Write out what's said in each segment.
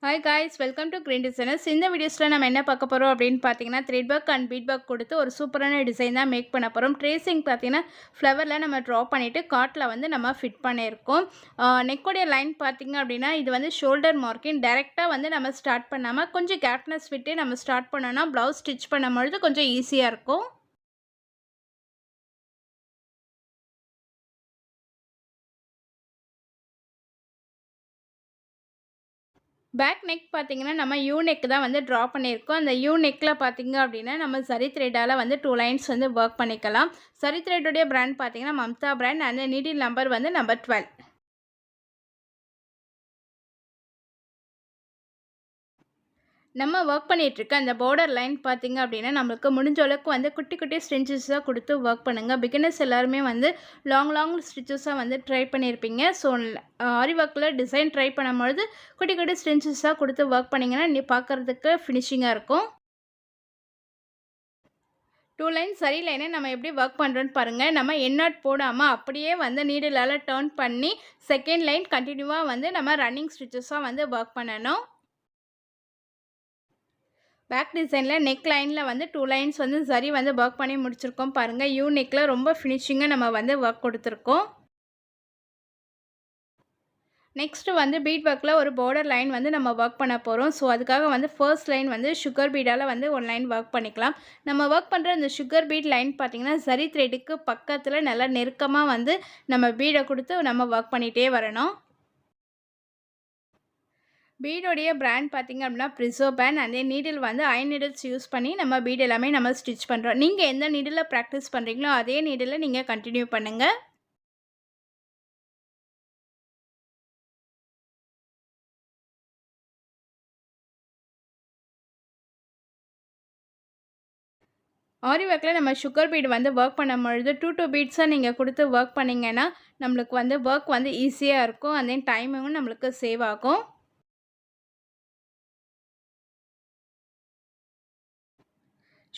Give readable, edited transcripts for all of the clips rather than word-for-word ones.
Hi guys, welcome to green designers. இந்த வீடியோஸில் நம்ம என்ன பார்க்க போகிறோம் அப்படின்னு பார்த்தீங்கன்னா, thread work and beat work கொடுத்து ஒரு சூப்பரான டிசைன் தான் மேக் பண்ண போகிறோம். ட்ரேசிங் பார்த்தீங்கன்னா ஃப்ளவரில் நம்ம ட்ரா பண்ணிவிட்டு காட்டில் வந்து நம்ம ஃபிட் பண்ணியிருக்கோம். நெக்கோடைய லைன் பார்த்தீங்க அப்படின்னா இது வந்து ஷோல்டர் மார்க்கிங். டைரெக்டாக வந்து நம்ம ஸ்டார்ட் பண்ணாமல் கொஞ்சம் கேப்னஸ் விட்டு நம்ம ஸ்டார்ட் பண்ணோன்னா ப்ளவுஸ் ஸ்டிச் பண்ணும்பொழுது கொஞ்சம் ஈஸியாக இருக்கும். பேக் நெக் பார்த்தீங்கன்னா நம்ம யூ நெக் தான் வந்து ட்ரா பண்ணியிருக்கோம். அந்த யூ நெக்கில் பார்த்தீங்க அப்படின்னா நம்ம சரி த்ரெட்டால் வந்து 2 லைன்ஸ் வந்து ஒர்க் பண்ணிக்கலாம். சரி த்ரெட்டுடைய பிராண்ட் பார்த்தீங்கன்னா மம்தா பிராண்ட். அந்த நீடில் நம்பர் வந்து நம்பர் 12. நம்ம ஒர்க் பண்ணிகிட்ருக்க அந்த பார்டர் லைன் பார்த்தீங்க அப்படின்னா நம்மளுக்கு முடிஞ்ச அளவுக்கு வந்து குட்டி குட்டி ஸ்டிச்சஸாக கொடுத்து ஒர்க் பண்ணுங்கள். பிகினர்ஸ் எல்லாருமே வந்து லாங் ஸ்டிச்சஸாக வந்து ட்ரை பண்ணியிருப்பீங்க. ஸோ ஆரி ஒர்க்கில் டிசைன் ட்ரை பண்ணும்பொழுது குட்டி குட்டி ஸ்டிச்சஸாக கொடுத்து ஒர்க் பண்ணிங்கன்னா நீ பார்க்குறதுக்கு ஃபினிஷிங்காக இருக்கும். 2 லைன் சரி லைனை நம்ம எப்படி ஒர்க் பண்ணுறோன்னு பாருங்கள். நம்ம எண்ணாட் போடாமல் அப்படியே வந்து நீடிலால் டர்ன் பண்ணி செகண்ட் லைன் கண்டினியூவாக வந்து நம்ம ரன்னிங் ஸ்டிச்சஸாக வந்து ஒர்க் பண்ணணும். பேக் டிசைனில் நெக் லைனில் வந்து 2 லைன்ஸ் வந்து சரி வந்து ஒர்க் பண்ணி முடிச்சிருக்கோம் பாருங்கள். யூ நெக்கில் ரொம்ப ஃபினிஷிங்காக நம்ம வந்து ஒர்க் கொடுத்துருக்கோம். நெக்ஸ்ட்டு வந்து பீட் ஒர்க்கில் ஒரு பார்டர் லைன் வந்து நம்ம ஒர்க் பண்ண போகிறோம். ஸோ அதுக்காக வந்து ஃபர்ஸ்ட் லைன் வந்து சுகர் பீடால் வந்து ஒரு லைன் ஒர்க் பண்ணிக்கலாம். நம்ம ஒர்க் பண்ணுற இந்த சுகர் பீட் லைன் பார்த்திங்கன்னா சரி த்ரெட்டுக்கு பக்கத்தில் நல்லா நெருக்கமாக வந்து நம்ம பீடை கொடுத்து நம்ம ஒர்க் பண்ணிகிட்டே வரணும். பீடோடைய பிராண்ட் பார்த்திங்க அப்படின்னா ப்ரிசோ பேன். அதே நீடில் வந்து அயன் நீடில்ஸ் யூஸ் பண்ணி நம்ம பீட் எல்லாமே நம்ம ஸ்டிச் பண்ணுறோம். நீங்கள் எந்த நீடில் ப்ராக்டிஸ் பண்ணுறீங்களோ அதே நீடில் நீங்கள் கண்டினியூ பண்ணுங்கள். ஆரி ஒர்க்கில் நம்ம சுகர் பீட் வந்து ஒர்க் பண்ணும்பொழுது 2 பீட்ஸாக நீங்கள் கொடுத்து ஒர்க் பண்ணிங்கன்னா நம்மளுக்கு வந்து ஒர்க் வந்து ஈஸியாக இருக்கும். அதே டைமிங்கும் நம்மளுக்கு சேவ் ஆகும்.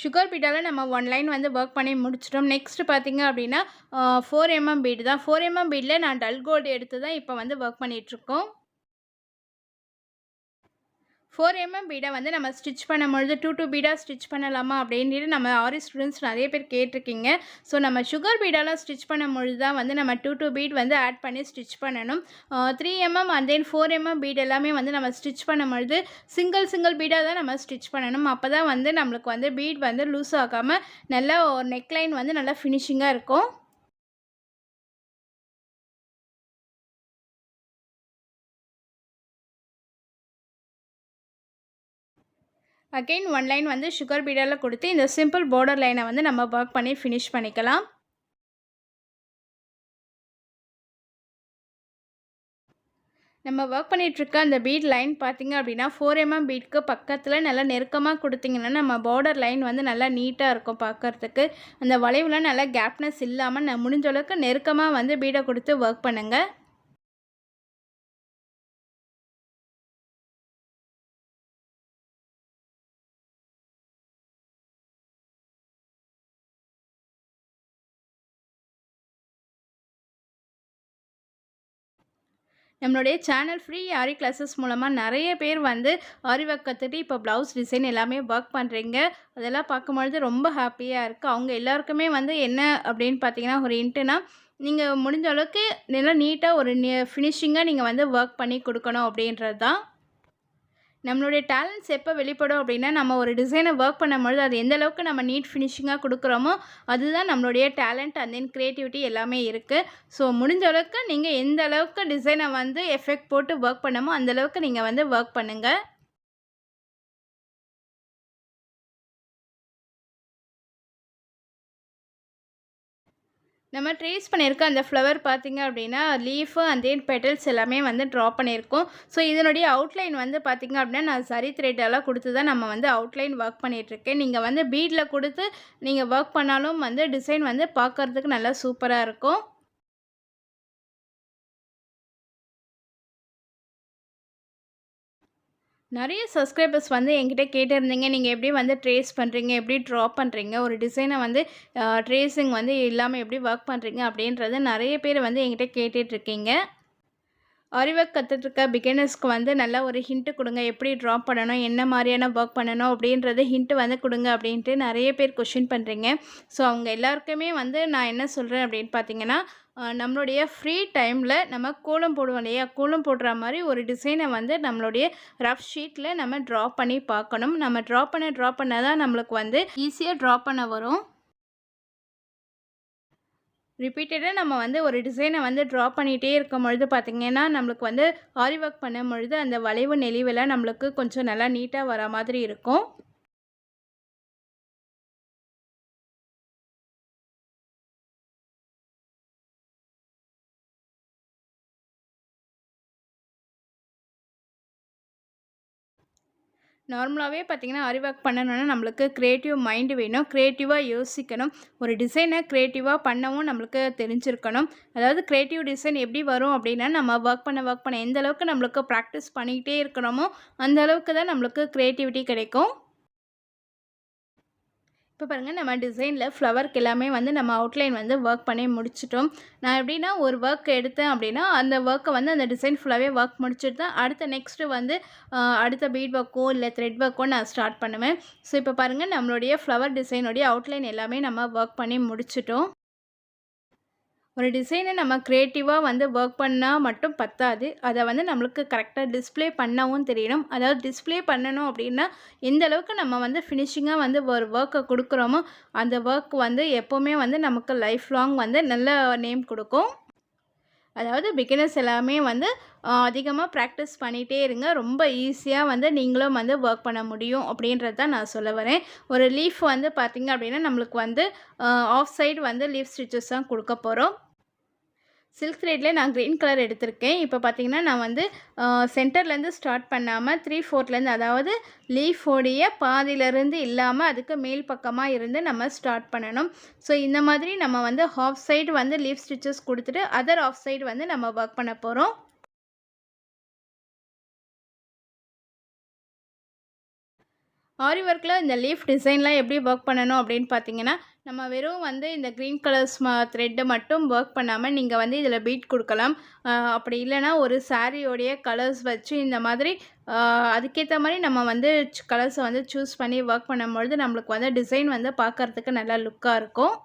சுகர் பீட்டால் நம்ம 1 லைன் வந்து ஒர்க் பண்ணி முடிச்சிட்டோம். நெக்ஸ்ட்டு பார்த்திங்க அப்படின்னா 4mm பீட் தான். 4mm பீடில் நான் டல் கோல்டு எடுத்து தான் இப்போ வந்து ஒர்க் பண்ணிகிட்ருக்கோம். 4mm பீடை வந்து நம்ம ஸ்டிச் பண்ணும்பொழுது 2 பீடாக ஸ்டிச் பண்ணலாமா அப்படின்ட்டு நம்ம ஆரி ஸ்டூடெண்ட்ஸ் நிறைய பேர் கேட்டிருக்கீங்க. ஸோ நம்ம சுகர் பீடாலாம் ஸ்டிச் பண்ணும்பொழுது தான் வந்து நம்ம 2 பீட் வந்து ஆட் பண்ணி ஸ்டிச் பண்ணணும். 3mm and then 4mm beat எல்லாமே வந்து நம்ம ஸ்டிச் பண்ணும்பொழுது சிங்கிள் பீடாக தான் நம்ம ஸ்டிச் பண்ணணும். அப்போ தான் வந்து நம்மளுக்கு வந்து பீட் வந்து லூஸ் ஆகாமல் நல்லா நெக்லைன் வந்து நல்லா ஃபினிஷிங்காக இருக்கும். அகெயின் 1 லைன் வந்து சுகர் பீடால் கொடுத்து இந்த சிம்பிள் பார்டர் லைனை வந்து நம்ம ஒர்க் பண்ணி ஃபினிஷ் பண்ணிக்கலாம். நம்ம ஒர்க் பண்ணிகிட்ருக்க அந்த பீட் லைன் பார்த்திங்க அப்படின்னா 4mm பீட்க்கு பக்கத்தில் நல்லா நெருக்கமாக கொடுத்திங்கன்னா நம்ம பார்டர் லைன் வந்து நல்லா நீட்டாக இருக்கும் பார்க்குறதுக்கு. அந்த வளைவுலாம் நல்லா கேப்னஸ் இல்லாமல் முடிஞ்ச அளவுக்கு நெருக்கமாக வந்து பீடை கொடுத்து ஒர்க் பண்ணுங்கள். நம்மளுடைய சேனல் ஃப்ரீ ஆரி கிளாஸஸ் மூலமாக நிறைய பேர் வந்து ஆரி ஒர்க் கற்றுட்டு இப்போ ப்ளவுஸ் டிசைன் எல்லாமே ஒர்க் பண்ணுறீங்க. அதெல்லாம் பார்க்கும்பொழுது ரொம்ப ஹாப்பியாக இருக்குது. அவங்க எல்லாருக்குமே வந்து என்ன அப்படின்னு பார்த்தீங்கன்னா ஒரு இன்ட்டுனா நீங்கள் முடிஞ்ச அளவுக்கு நல்லா நீட்டாக ஒரு ஃபினிஷிங்காக நீங்கள் வந்து ஒர்க் பண்ணி கொடுக்கணும் அப்படின்றது தான். நம்மளுடைய டேலண்ட்ஸ் எப்போ வெளிப்படும் அப்படின்னா நம்ம ஒரு டிசைனை ஒர்க் பண்ணும்பொழுது அது எந்த அளவுக்கு நம்ம நீட் ஃபினிஷிங்காக கொடுக்குறோமோ அதுதான் நம்மளுடைய டேலண்ட் அண்ட் தென் க்ரியேட்டிவிட்டி எல்லாமே இருக்குது. ஸோ முடிஞ்ச அளவுக்கு நீங்கள் எந்த அளவுக்கு டிசைனை வந்து எஃபெக்ட் போட்டு ஒர்க் பண்ணமோ அந்தளவுக்கு நீங்கள் வந்து ஒர்க் பண்ணுங்கள். நம்ம ட்ரேஸ் பண்ணியிருக்க அந்த ஃப்ளவர் பார்த்திங்க அப்படின்னா லீஃபு அண்ட் தென் பெட்டல்ஸ் எல்லாமே வந்து ட்ரா பண்ணியிருக்கோம். ஸோ இதனுடைய அவுட்லைன் வந்து பார்த்திங்க அப்படின்னா நான் சரி த்ரெட்டெல்லாம் கொடுத்து தான் நம்ம வந்து அவுட்லைன் ஒர்க் பண்ணிகிட்ருக்கேன். நீங்கள் வந்து பீடில் கொடுத்து நீங்கள் ஒர்க் பண்ணாலும் வந்து டிசைன் வந்து பார்க்குறதுக்கு நல்லா சூப்பராக இருக்கும். நிறைய சப்ஸ்கிரைபர்ஸ் வந்து என்கிட்ட கேட்டிருந்தீங்க, நீங்கள் எப்படி வந்து ட்ரேஸ் பண்ணுறீங்க, எப்படி ட்ரா பண்ணுறீங்க, ஒரு டிசைனை வந்து ட்ரேஸிங் வந்து இல்லாமல் எப்படி ஒர்க் பண்ணுறீங்க அப்படின்றது நிறைய பேர் வந்து என்கிட்ட கேட்டுட்ருக்கீங்க. ஆரி ஒர்க் கத்துட்டு இருக்க பிகினர்ஸ்க்கு வந்து நல்ல ஒரு ஹிண்ட் குடுங்க. எப்படி ட்ரா பண்ணணும்? என்ன மாரியான ஒர்க் பண்ணணும்? அப்படின்றது ஹிண்ட் வந்து குடுங்க அப்படின்ட்டு நெறைய பேர் கொஸ்டின் பண்றீங்க. ஸோ அவங்க எல்லாருக்குமே வந்து நான் என்ன சொல்றேன் அப்படின்னு பார்த்தீங்கன்னா, நம்மளுடைய ஃப்ரீ டைமில் நம்ம கோலம் போடுவோம் இல்லையா? கோலம் போடுற மாரி ஒரு டிசைனை வந்து நம்மளுடைய ரஃப் ஷீட்டில் நம்ம ட்ரா பண்ணி பார்க்கணும். நம்ம ட்ரா பண்ண தான் நம்மளுக்கு வந்து ஈஸியா ட்ரா பண்ண வரும். ரிப்பீட்டடா நம்ம வந்து ஒரு டிசைனை வந்து ட்ரா பண்ணிகிட்டே இருக்கும்பொழுது பார்த்தீங்கன்னா, நம்மளுக்கு வந்து ஆரி ஒர்க் பண்ணும்பொழுது அந்த வளைவு நெளிவெல்லாம் நம்மளுக்கு கொஞ்சம் நல்லா நீட்டா வர மாதிரி இருக்கும். நார்மலாவே பார்த்தீங்கன்னா, ஆரி ஒர்க் பண்ணணும்னா நம்மளுக்கு கிரியேட்டிவ் மைண்ட் வேணும். கிரியேட்டிவா யோசிக்கணும். ஒரு டிசைனை கிரியேட்டிவா பண்ணவும் நம்மளுக்கு தெரிஞ்சிருக்கணும். அதாவது கிரியேட்டிவ் டிசைன் எப்படி வரும் அப்படின்னா, நம்ம ஒர்க் பண்ண எந்த அளவுக்கு நம்மளுக்கு ப்ராக்டிஸ் பண்ணிக்கிட்டே இருக்கிறோமோ, அந்த அளவுக்கு தான் நம்மளுக்கு கிரியேட்டிவிட்டி கிடைக்கும். இப்போ பாருங்க நம்ம டிசைனில் ஃப்ளவருக்கு எல்லாமே வந்து நம்ம அவுட்லைன் வந்து ஒர்க் பண்ணி முடிச்சிட்டோம். நான் எப்படின்னா ஒரு ஒர்க் எடுத்தேன் அப்படின்னா, அந்த ஒர்க்கை வந்து அந்த டிசைன் ஃபுல்லாகவே ஒர்க் முடிச்சுட்டு தான் அடுத்த நெக்ஸ்ட்டு வந்து அடுத்த பீட் ஒர்க்கோ இல்லை த்ரெட் ஒர்க்கோ நான் ஸ்டார்ட் பண்ணுவேன். ஸோ இப்போ பாருங்கள் நம்மளுடைய ஃப்ளவர் டிசைனுடைய அவுட்லைன் எல்லாமே நம்ம ஒர்க் பண்ணி முடிச்சிட்டோம். ஒரு டிசைனை நம்ம க்ரியேட்டிவாக வந்து ஒர்க் பண்ணால் மட்டும் பத்தாது. அதை வந்து நம்மளுக்கு கரெக்டாக டிஸ்ப்ளே பண்ணவும் தெரியணும். அதாவது டிஸ்ப்ளே பண்ணணும் அப்படின்னா, எந்த அளவுக்கு நம்ம வந்து ஃபினிஷிங்காக வந்து ஒரு ஒர்க்கை கொடுக்குறோமோ, அந்த ஒர்க் வந்து எப்போவுமே வந்து நமக்கு லைஃப் லாங் வந்து நல்ல நேம் கொடுக்கும். அதாவது பிகினர்ஸ் எல்லாமே வந்து அதிகமாக ப்ராக்டிஸ் பண்ணிகிட்டே இருங்க. ரொம்ப ஈஸியாக வந்து நீங்களும் வந்து ஒர்க் பண்ண முடியும் அப்படின்றது தான் நான் சொல்ல வரேன். ஒரு லீஃப் வந்து பார்த்திங்க அப்படின்னா, நம்மளுக்கு வந்து ஆஃப் சைடு வந்து லீஃப் ஸ்டிச்சஸ் தான் கொடுக்க போகிறோம். சில்க் த்ரெட்லேயே நான் க்ரீன் கலர் எடுத்திருக்கேன். இப்போ பார்த்தீங்கன்னா, நான் வந்து சென்டர்லேருந்து ஸ்டார்ட் பண்ணாமல் 3/4லேருந்து அதாவது லீஃபோடைய பாதியிலேருந்து இல்லாமல் அதுக்கு மேல் பக்கமாக இருந்து நம்ம ஸ்டார்ட் பண்ணணும். ஸோ இந்த மாதிரி நம்ம வந்து ஹாஃப் சைடு வந்து லீஃப் ஸ்டிச்சஸ் கொடுத்துட்டு, அதர் ஆஃப் சைடு வந்து நம்ம ஒர்க் பண்ண போகிறோம். ஆரி ஒர்க்கில் இந்த லீஃப் டிசைன்லாம் எப்படி ஒர்க் பண்ணணும் அப்படின்னு பார்த்தீங்கன்னா, நம்ம வெறும் வந்து இந்த க்ரீன் கலர்ஸ் த்ரெட்டை மட்டும் ஒர்க் பண்ணாமல் நீங்கள் வந்து இதில் பீட் கொடுக்கலாம். அப்படி இல்லைனா ஒரு சாரியோடைய கலர்ஸ் வச்சு இந்த மாதிரி அதுக்கேற்ற மாதிரி நம்ம வந்து கலர்ஸை வந்து சூஸ் பண்ணி ஒர்க் பண்ணும்பொழுது நம்மளுக்கு வந்து டிசைன் வந்து பார்க்குறதுக்கு நல்லா லுக்காக இருக்கும்.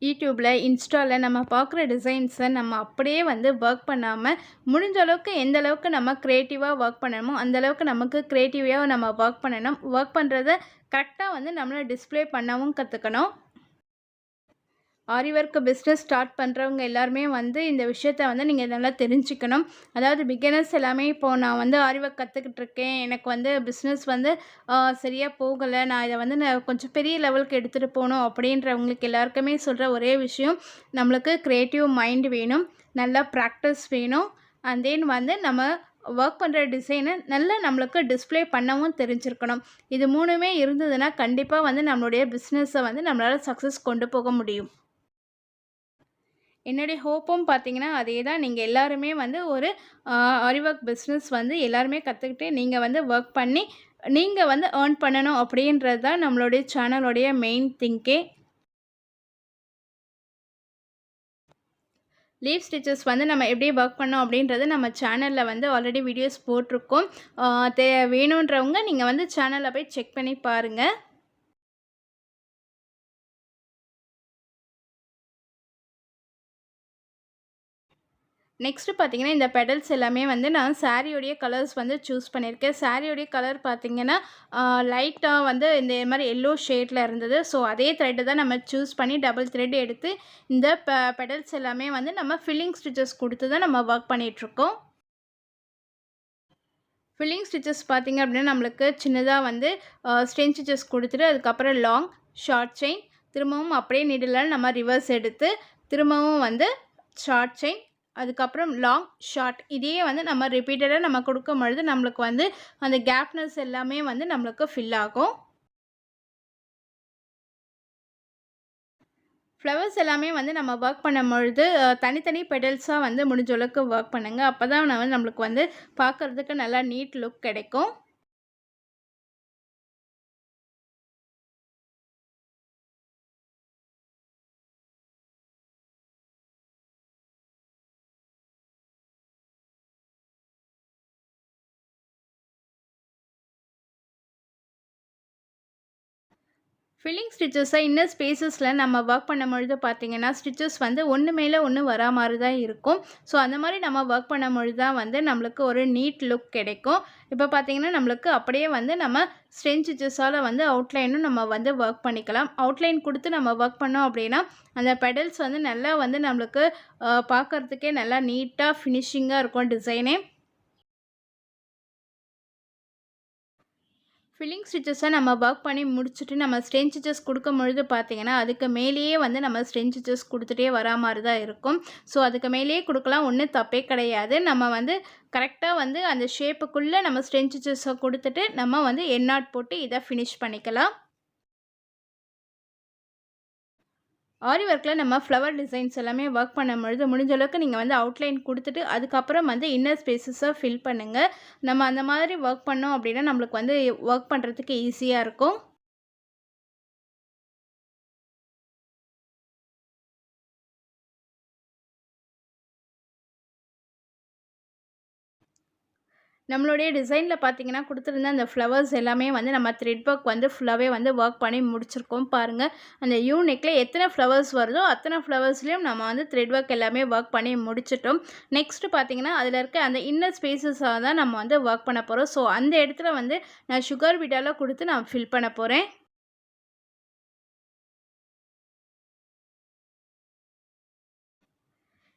யூடியூப்பில் இன்ஸ்டாவில் நம்ம பார்க்குற டிசைன்ஸை நம்ம அப்படியே வந்து ஒர்க் பண்ணாமல் முடிஞ்ச அளவுக்கு எந்த அளவுக்கு நம்ம க்ரியேட்டிவாக ஒர்க் பண்ணணுமோ அந்தளவுக்கு நமக்கு க்ரியேட்டிவாக நம்ம ஒர்க் பண்ணணும். ஒர்க் பண்ணுறத கரெக்டாக வந்து நம்மளை டிஸ்ப்ளே பண்ணவும் கற்றுக்கணும். ஆரி ஒர்க் பிஸ்னஸ் ஸ்டார்ட் பண்ணுறவங்க எல்லாருமே வந்து இந்த விஷயத்த வந்து நீங்கள் நல்லா தெரிஞ்சுக்கணும். அதாவது பிகினர்ஸ் எல்லாமே இப்போது நான் வந்து ஆரி ஒர்க் கற்றுக்கிட்டு இருக்கேன். எனக்கு வந்து பிஸ்னஸ் வந்து சரியாக போகலை. நான் இதை வந்து நான் கொஞ்சம் பெரிய லெவலுக்கு எடுத்துகிட்டு போகணும் அப்படின்றவங்களுக்கு எல்லாருக்குமே சொல்கிற ஒரே விஷயம், நம்மளுக்கு க்ரியேட்டிவ் மைண்ட் வேணும், நல்லா ப்ராக்டிஸ் வேணும். அண்ட் தென் வந்து நம்ம ஒர்க் பண்ணுற டிசைனை நல்லா நம்மளுக்கு டிஸ்ப்ளே பண்ணவும் தெரிஞ்சிருக்கணும். இது 3மே இருந்ததுன்னா கண்டிப்பாக வந்து நம்மளுடைய பிஸ்னஸை வந்து நம்மளால் சக்ஸஸ் கொண்டு போக முடியும். என்னுடைய ஹோப்பும் பார்த்தீங்கன்னா, அதே தான். நீங்க எல்லாருமே வந்து ஒரு ஆரி ஒர்க் பிஸ்னஸ் வந்து எல்லாருமே கத்துக்கிட்டு, நீங்க வந்து ஒர்க் பண்ணி, நீங்க வந்து ஏர்ன் பண்ணணும் அப்படின்றது தான் நம்மளுடைய சேனலுடைய மெயின் திங்கே. லீஃப் ஸ்டிச்சஸ் வந்து நம்ம எப்படி ஒர்க் பண்ணோம் அப்படின்றது நம்ம சேனலில் வந்து ஆல்ரெடி வீடியோஸ் போட்டிருக்கோம். ஆ வேணுன்றவங்க நீங்க வந்து சேனலில் போய் செக் பண்ணி பாருங்க. நெக்ஸ்ட்டு பார்த்தீங்கன்னா, இந்த பெடல்ஸ் எல்லாமே வந்து நான் சாரியோடைய கலர்ஸ் வந்து சூஸ் பண்ணியிருக்கேன். சாரியோடைய கலர் பார்த்தீங்கன்னா, லைட்டா வந்து இந்த மாரி எல்லோ ஷேட்ல இருந்தது. ஸோ, அதே த்ரெட்ட தான் நம்ம சூஸ் பண்ணி டபுள் த்ரெட் எடுத்து இந்த பெடல்ஸ் எல்லாமே வந்து நம்ம ஃபில்லிங் ஸ்டிச்சஸ் குடுத்து தான் நம்ம ஒர்க் பண்ணிகிட்ருக்கோம். ஃபில்லிங் ஸ்டிச்சஸ் பார்த்தீங்க அப்படின்னா, நம்மளுக்கு சின்னதா வந்து ஸ்டென் ஸ்டிச்சஸ் குடுத்துட்டு, அதுக்கப்புறம் லாங், ஷார்ட் செயின், திரும்பவும் அப்படியே நீடிலால் நம்ம ரிவர்ஸ் எடுத்து, திரும்பவும் வந்து ஷார்ட் செயின், அதுக்கப்புறம் லாங், ஷார்ட் இதையே வந்து நம்ம ரிப்பீட்டடா நம்ம கொடுக்கும்பொழுது, நம்மளுக்கு வந்து அந்த கேப்னஸ் எல்லாமே வந்து நம்மளுக்கு ஃபில் ஆகும். ஃப்ளவர்ஸ் எல்லாமே வந்து நம்ம ஒர்க் பண்ணும்பொழுது, தனித்தனி பெடல்ஸா வந்து முடிஞ்ச அளவுக்கு ஒர்க் பண்ணுங்க. அப்பதான் வந்து நம்மளுக்கு வந்து பார்க்கறதுக்கு நல்லா நீட் லுக் கிடைக்கும். ஃபில்லிங் ஸ்டிச்சஸை இன்னர் ஸ்பேஸஸில் நம்ம ஒர்க் பண்ணும்பொழுது பார்த்தீங்கன்னா, ஸ்டிச்சஸ் வந்து ஒன்று மேலே ஒன்று வரா மாரி தான் இருக்கும். ஸோ அந்த மாரி நம்ம ஒர்க் பண்ணும்பொழுது தான் வந்து நம்மளுக்கு ஒரு நீட் லுக் கிடைக்கும். இப்போ பார்த்தீங்கன்னா, நம்மளுக்கு அப்படியே வந்து நம்ம ஸ்ட்ரெச் ஸ்டிச்சஸால் வந்து அவுட்லைனும் நம்ம வந்து ஒர்க் பண்ணிக்கலாம். அவுட்லைன் கொடுத்து நம்ம ஒர்க் பண்ணோம் அப்படின்னா, அந்த பெடல்ஸ் வந்து நல்லா வந்து நம்மளுக்கு பார்க்கறதுக்கே நல்லா நீட்டாக ஃபினிஷிங்காக இருக்கும் டிசைனே. ஃபில்லிங் ஸ்டிச்சஸை நம்ம ஒர்க் பண்ணி முடிச்சுட்டு நம்ம ஸ்ட்ரெச் ஸ்டிச்சஸ் கொடுக்கும்பொழுது பார்த்தீங்கன்னா, அதுக்கு மேலேயே வந்து நம்ம ஸ்ட்ரெச் ஸ்டிச்சஸ் கொடுத்துட்டே வரா மாரி தான் இருக்கும். ஸோ அதுக்கு மேலேயே கொடுக்கலாம், ஒன்றும் தப்பே கிடையாது. நம்ம வந்து கரெக்டாக வந்து அந்த ஷேப்புக்குள்ளே நம்ம ஸ்ட்ரெச் ஸ்டிச்சஸை கொடுத்துட்டு நம்ம வந்து எண்ட் நாட் போட்டு இதை ஃபினிஷ் பண்ணிக்கலாம். ஆரி ஒர்க்கில் நம்ம ஃப்ளவர் டிசைன்ஸ் எல்லாமே ஒர்க் பண்ணும்பொழுது முடிஞ்ச அளவுக்கு நீங்கள் வந்து அவுட்லைன் கொடுத்துட்டு அதுக்கப்புறம் வந்து இன்னர் ஸ்பேஸஸை ஃபில் பண்ணுங்கள். நம்ம அந்த மாதிரி ஒர்க் பண்ணோம் அப்படின்னா நம்மளுக்கு வந்து ஒர்க் பண்ணுறதுக்கு ஈஸியாக இருக்கும். நம்மளுடைய டிசைனில் பார்த்தீங்கன்னா கொடுத்துருந்த அந்த ஃப்ளவர்ஸ் எல்லாமே வந்து நம்ம த்ரெட் ஒர்க் வந்து ஃபுல்லாகவே வந்து ஒர்க் பண்ணி முடிச்சிருக்கோம் பாருங்கள். அந்த யூ நெக்கில் எத்தனை ஃப்ளவர்ஸ் வருதோ அத்தனை ஃப்ளவர்ஸ்லேயும் நம்ம வந்து த்ரெட் ஒர்க் எல்லாமே ஒர்க் பண்ணி முடிச்சிட்டோம். நெக்ஸ்ட்டு பார்த்தீங்கன்னா அதில் இருக்க அந்த இன்னர் ஸ்பேஸஸாக தான் நம்ம வந்து ஒர்க் பண்ண போகிறோம். ஸோ அந்த இடத்துல வந்து நான் சுகர் பீடாலாம் கொடுத்து நான் ஃபில் பண்ண போகிறேன்.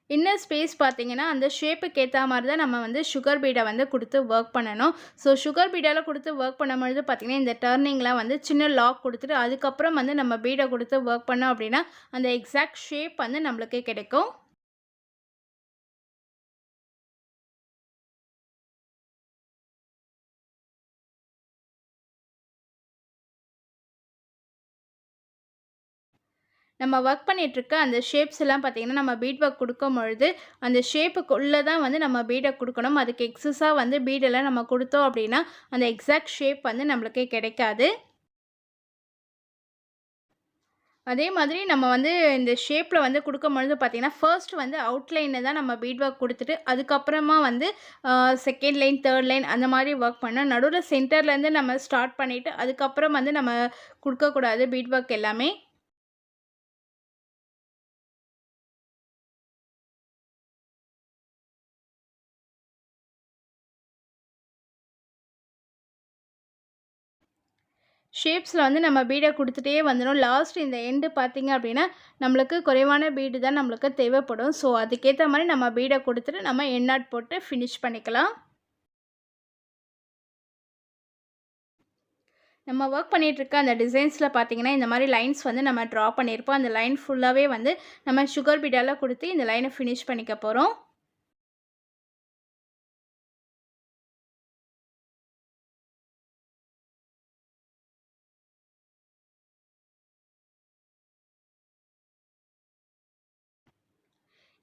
இன்னர் ஸ்பேஸ் பார்த்தீங்கன்னா, அந்த ஷேப்புக்கு ஏத்தா மாரி தான் நம்ம வந்து சுகர் பீட வந்து குடுத்து ஒர்க் பண்ணணும். ஸோ சுகர் பீடால குடுத்து ஒர்க் பண்ணும்பொழுது பார்த்தீங்கன்னா, இந்த டர்னிங்லாம் வந்து சின்ன லாக் குடுத்துட்டு, அதுக்கப்புறம் வந்து நம்ம பீட குடுத்து ஒர்க் பண்ணோம் அப்படின்னா, அந்த எக்ஸாக்ட் ஷேப் வந்து நம்மளுக்கு கிடைக்கும். நம்ம ஒர்க் பண்ணிகிட்ருக்க அந்த ஷேப்ஸ் எல்லாம் பார்த்தீங்கன்னா, நம்ம பீட் ஒர்க் குடுக்கும்பொழுது, அந்த ஷேப்புக்குள்ள தான் வந்து நம்ம பீட குடுக்கணும். அதுக்கு எக்ஸஸா வந்து பீடெல்லாம் நம்ம குடுத்தோம் அப்படின்னா, அந்த எக்ஸாக்ட் ஷேப் வந்து நம்மளுக்கு கிடைக்காது. அதே மாதிரி நம்ம வந்து இந்த ஷேப்பில் வந்து குடுக்கும்பொழுது பார்த்தீங்கன்னா, ஃபர்ஸ்ட் வந்து அவுட்லைன்ல தான் நம்ம பீட் ஒர்க் குடுத்துட்டு, அதுக்கப்புறமா வந்து செகண்ட் லைன், தேர்ட் லைன் அந்த மாரி ஒர்க் பண்ணணும். நடுவுல சென்டர்லேருந்து நம்ம ஸ்டார்ட் பண்ணிட்டு, அதுக்கப்புறம் வந்து நம்ம குடுக்கக்கூடாது பீட் ஒர்க் எல்லாமே. ஷேப்ஸில் வந்து நம்ம பீட குடுத்துட்டே வந்துரும். லாஸ்ட் இந்த எண்டு பார்த்தீங்க அப்படின்னா, நம்மளுக்கு குறைவான பீடு தான் நம்மளுக்கு தேவைப்படும். ஸோ, அதுக்கேத்த மாரி நம்ம பீட குடுத்துட்டு, நம்ம எண்ட் நாட் போட்டு ஃபினிஷ் பண்ணிக்கலாம். நம்ம ஒர்க் பண்ணிகிட்ருக்க அந்த டிசைன்ஸில் பார்த்தீங்கன்னா, இந்த மாரி லைன்ஸ் வந்து நம்ம ட்ரா பண்ணியிருப்போம். அந்த லைன் ஃபுல்லாவே வந்து நம்ம சுகர் பீடால குடுத்து இந்த லைனை ஃபினிஷ் பண்ணிக்க போறோம்.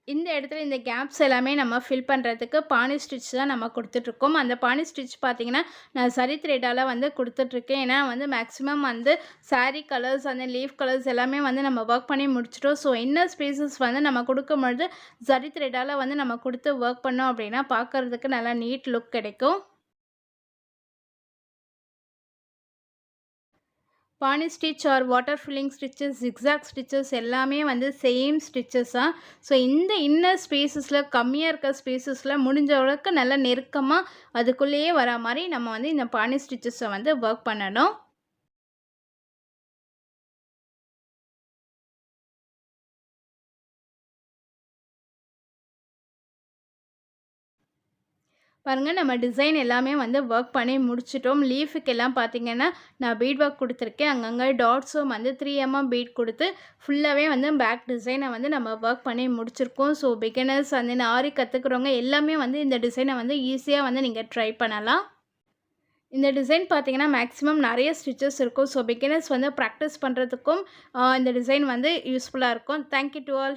இந்த இடத்துல இந்த கேப்ஸ் எல்லாமே நம்ம ஃபில் பண்ணுறதுக்கு பானி ஸ்டிச் தான் நம்ம கொடுத்துட்ருக்கோம். அந்த பானி ஸ்டிச் பார்த்தீங்கன்னா, நான் சரி த்ரெட்டால வந்து கொடுத்துட்ருக்கேன். ஏன்னா வந்து மேக்ஸிமம் வந்து சாரீ கலர்ஸ், அந்த லீஃப் கலர்ஸ் எல்லாமே வந்து நம்ம ஒர்க் பண்ணி முடிச்சிட்டோம். ஸோ இன்னர் ஸ்பேஸஸ் வந்து நம்ம கொடுக்கும்பொழுது சரி த்ரெட்டால வந்து நம்ம கொடுத்து ஒர்க் பண்ணோம் அப்படின்னா, பார்க்கறதுக்கு நல்லா நீட் லுக் கிடைக்கும். பானி stitch or water filling stitches, zigzag stitches எல்லாமே வந்து சேம் ஸ்டிச்சஸ் தான். ஸோ இந்த இன்னர் ஸ்பேஸஸில் கம்மியாக இருக்க ஸ்பேஸஸில் முடிஞ்ச அளவுக்கு நல்லா நெருக்கமாக அதுக்குள்ளேயே வரா மாதிரி நம்ம வந்து இந்த பானி ஸ்டிச்சஸை வந்து ஒர்க் பண்ணணும். பாருங்கள், நம்ம டிசைன் எல்லாமே வந்து ஒர்க் பண்ணி முடிச்சிட்டோம். லீஃபுக்கு எல்லாம் பார்த்தீங்கன்னா, நான் பீட் ஒர்க் கொடுத்துருக்கேன். அங்கங்கே டாட்ஸும் வந்து 3mm பீட் கொடுத்து ஃபுல்லாகவே வந்து பேக் டிசைனை வந்து நம்ம ஒர்க் பண்ணி முடிச்சிருக்கோம். ஸோ பிகினர்ஸ் அந்த ஆரி கற்றுக்குறவங்க எல்லாமே வந்து இந்த டிசைனை வந்து ஈஸியாக வந்து நீங்கள் ட்ரை பண்ணலாம். இந்த டிசைன் பார்த்தீங்கன்னா, மேக்ஸிமம் நிறைய ஸ்டிச்சஸ் இருக்கும். ஸோ பிகினர்ஸ் வந்து ப்ராக்டிஸ் பண்ணுறதுக்கும் இந்த டிசைன் வந்து யூஸ்ஃபுல்லாக இருக்கும். Thank you to all.